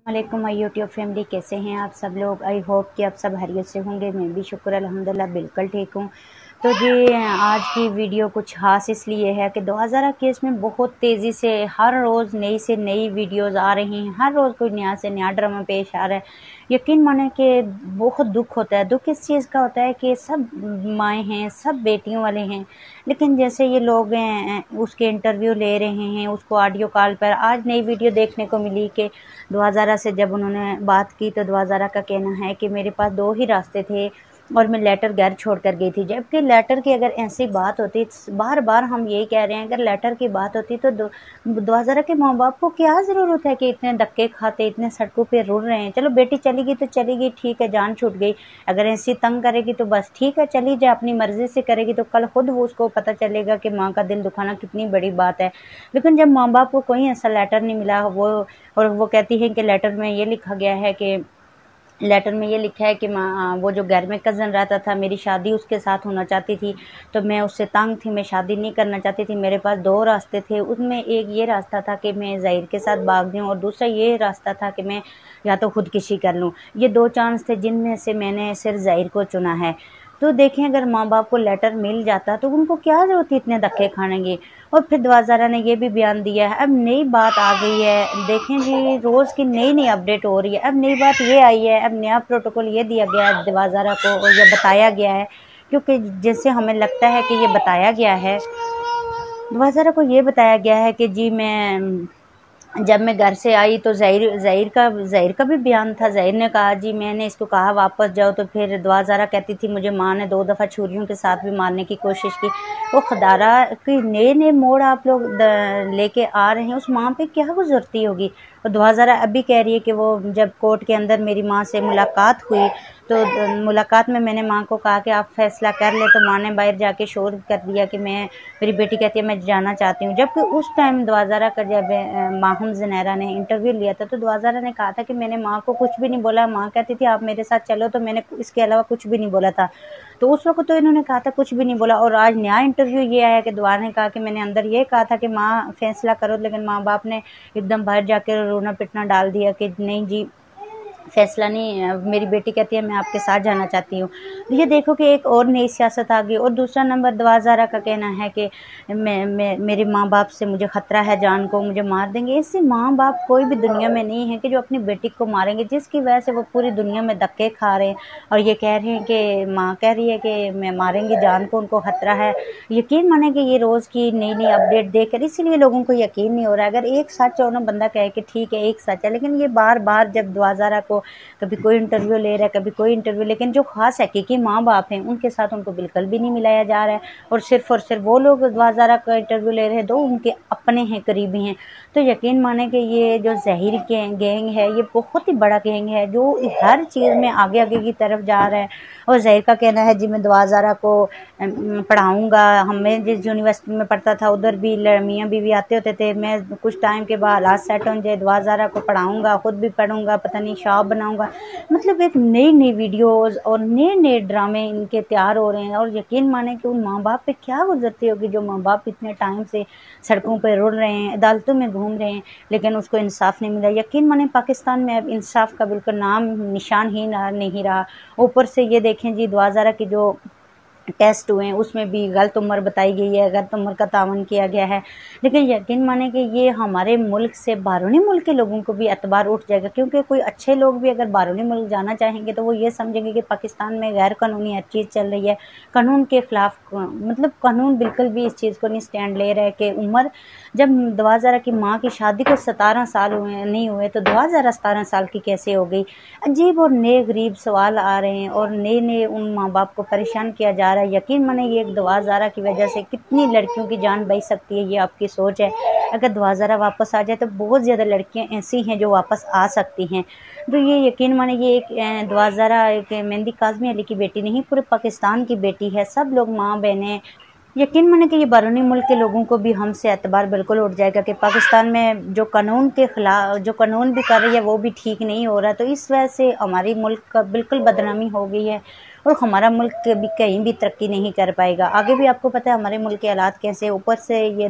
वालेकुम my YouTube family, कैसे हैं आप सब लोग। आई होप कि आप सब खैरियत से होंगे। मैं भी शुक्र अल्हम्दुलिल्लाह बिल्कुल ठीक हूँ। तो जी आज की वीडियो कुछ खास इसलिए है कि 2000 केस में बहुत तेज़ी से हर रोज़ नई से नई वीडियोस आ रही हैं। हर रोज़ कोई नया से नया ड्रामा पेश आ रहा है। यकीन माने कि बहुत दुख होता है। दुख इस चीज़ का होता है कि सब माएँ हैं, सब बेटियों वाले हैं, लेकिन जैसे ये लोग उसके इंटरव्यू ले रहे हैं, उसको ऑडियो कॉल पर। आज नई वीडियो देखने को मिली कि दुआज़ारा से जब उन्होंने बात की तो दुआज़ारा का कहना है कि मेरे पास 2 ही रास्ते थे और मैं लेटर घर छोड़ कर गई थी। जबकि लेटर की अगर ऐसी बात होती, बार बार हम यही कह रहे हैं, अगर लेटर की बात होती तो दुआज़ारा के माँ बाप को क्या ज़रूरत है कि इतने धक्के खाते, इतने सड़कों पे रुल रहे हैं। चलो बेटी चली गई तो चली गई, ठीक है, जान छूट गई। अगर ऐसी तंग करेगी तो बस ठीक है, चली जाए, अपनी मर्जी से करेगी तो कल खुद वो उसको पता चलेगा कि माँ का दिल दुखाना कितनी बड़ी बात है। लेकिन जब माँ बाप को कोई ऐसा लेटर नहीं मिला, वो कहती है कि लेटर में ये लिखा गया है कि लेटर में ये लिखा है कि वो जो घर में कज़न रहता था, मेरी शादी उसके साथ होना चाहती थी, तो मैं उससे तंग थी, मैं शादी नहीं करना चाहती थी। मेरे पास 2 रास्ते थे, उसमें एक ये रास्ता था कि मैं ज़हीर के साथ भाग दूँ और दूसरा ये रास्ता था कि मैं या तो खुदकुशी कर लूँ। ये 2 चांस थे जिनमें से मैंने सिर्फ ज़हीर को चुना है। तो देखें, अगर माँ बाप को लेटर मिल जाता तो उनको क्या ज़रूरत थी इतने धक्के खाने की। और फिर दुआज़ारा ने ये भी बयान दिया है। अब नई बात आ गई है, देखें जी, रोज़ की नई नई अपडेट हो रही है। अब नई बात ये आई है, अब नया प्रोटोकॉल ये दिया गया है दुआज़ारा को, और ये बताया गया है, क्योंकि जैसे हमें लगता है कि ये बताया गया है, दुआज़ारा को ये बताया गया है कि जी जब मैं घर से आई तो ज़हीर का भी बयान था। ज़हीर ने कहा, जी मैंने इसको कहा वापस जाओ, तो फिर दुआज़ारा कहती थी मुझे माँ ने 2 दफ़ा छुरियों के साथ भी मारने की कोशिश की। वो खदारा की नए नए मोड़ आप लोग लेके आ रहे हैं, उस माँ पे क्या गुजरती होगी। और दुआज़ारा अभी कह रही है कि वो जब कोर्ट के अंदर मेरी माँ से मुलाकात हुई तो मुलाकात में मैंने माँ को कहा कि आप फैसला कर ले, तो माँ ने बाहर जाके शोर कर दिया कि मेरी बेटी कहती है मैं जाना चाहती हूँ। जबकि उस टाइम दुआज़ारा का जब माहूम ज़नैरा ने इंटरव्यू लिया था तो दुआज़ारा ने कहा था कि मैंने माँ को कुछ भी नहीं बोला। माँ कहती थी आप मेरे साथ चलो, तो मैंने इसके अलावा कुछ भी नहीं बोला था। तो उस वक्त तो इन्होंने कहा था कुछ भी नहीं बोला। और आज नया इंटरव्यू ये आया कि दुआ ने कहा कि मैंने अंदर ये कहा था कि माँ फैसला करो, लेकिन माँ बाप ने एकदम बाहर जाकर रोना पिटना डाल दिया कि नहीं जी, फैसला नहीं। मेरी बेटी कहती है मैं आपके साथ जाना चाहती हूँ। तो ये देखो कि एक और नई सियासत आ गई। और दूसरा नंबर, दुआज़ारा का कहना है कि मेरे माँ बाप से मुझे ख़तरा है, जान को मुझे मार देंगे। इससे माँ बाप कोई भी दुनिया में नहीं है कि जो अपनी बेटी को मारेंगे, जिसकी वजह से वो पूरी दुनिया में धक्के खा रहे हैं और ये कह रहे हैं कि माँ कह रही है कि मैं मारेंगी जान को, उनको ख़तरा है। यकीन माने कि ये रोज़ की नई नई अपडेट देखकर इसीलिए लोगों को यकीन नहीं हो रहा है। अगर एक सच हो ना, बंदा कहे कि ठीक है एक सच है, लेकिन ये बार बार जब दुआज़ारा को कभी कोई इंटरव्यू ले रहा है, कभी कोई इंटरव्यू, लेकिन जो खास हकीकी माँ बाप हैं उनके साथ उनको बिल्कुल भी नहीं मिलाया जा रहा है। और सिर्फ वो लोग दुआज़ारा का इंटरव्यू ले रहे हैं जो उनके अपने हैं, करीबी हैं। तो यकीन माने कि ये जो ज़हीर गैंग है, ये बहुत ही बड़ा गैंग है जो हर चीज़ में आगे आगे की तरफ जा रहा है। और ज़हीर का कहना है जी मैं दुआज़ारा को पढ़ाऊँगा। हमें जिस यूनिवर्सिटी में पढ़ता था उधर भी मियाँ बीवी आते होते थे, मैं कुछ टाइम के बाद हालात सेट हो जाए दुआज़ारा को पढ़ाऊँगा, खुद भी पढ़ूँगा, पता नहीं शॉप बनाऊँगा। मतलब एक नई नई वीडियोज़ और नए नए ड्रामे इनके तैयार हो रहे हैं। और यकीन माने कि उन माँ बाप पे क्या गुजरती होगी जो माँ बाप इतने टाइम से सड़कों पर रुल रहे हैं, अदालतों में घूम रहे हैं, लेकिन उसको इंसाफ नहीं मिला। यकीन माने पाकिस्तान में अब इंसाफ का बिल्कुल नाम निशान ही नहीं रहा। ऊपर से ये देखें जी, दुआज़ारा की जो टेस्ट हुए हैं उसमें भी गलत उम्र बताई गई है, गलत उम्र का तावन किया गया है। लेकिन यकीन माने कि ये हमारे मुल्क से बाहरी मुल्क के लोगों को भी एतबार उठ जाएगा, क्योंकि कोई अच्छे लोग भी अगर बाहरी मुल्क जाना चाहेंगे तो वो ये समझेंगे कि पाकिस्तान में गैर कानूनी हर चीज़ चल रही है, कानून के ख़िलाफ़। मतलब कानून बिल्कुल भी इस चीज़ को नहीं स्टैंड ले रहा है कि उम्र, जब दुआज़ारा की माँ की शादी को 17 साल नहीं हुए तो दुआज़ारा 17 साल की कैसे हो गई। अजीब और नए गरीब सवाल आ रहे हैं और नए नए उन माँ बाप को परेशान किया जा रहा है। यकीन माने ये एक दुआज़ारा की वजह से कितनी लड़कियों की जान बच सकती है, ये आपकी सोच है। अगर दुआज़ारा वापस आ जाए तो बहुत ज़्यादा लड़कियां ऐसी हैं जो वापस आ सकती हैं। तो ये यकीन माने ये एक दुआज़ारा एक मेहंदी काज़मी अली की बेटी नहीं, पूरे पाकिस्तान की बेटी है। सब लोग माँ बहनें, यकीन माने कि ये बारूनी मुल्क के लोगों को भी हमसे एतबार बिल्कुल उठ जाएगा कि पाकिस्तान में जो कानून के खिलाफ जो कानून भी कर रही है वो भी ठीक नहीं हो रहा। तो इस वजह से हमारी मुल्क का बिल्कुल बदनामी हो गई है और हमारा मुल्क भी कहीं भी तरक्की नहीं कर पाएगा। आगे भी आपको पता है हमारे मुल्क के हालात कैसे, ऊपर से ये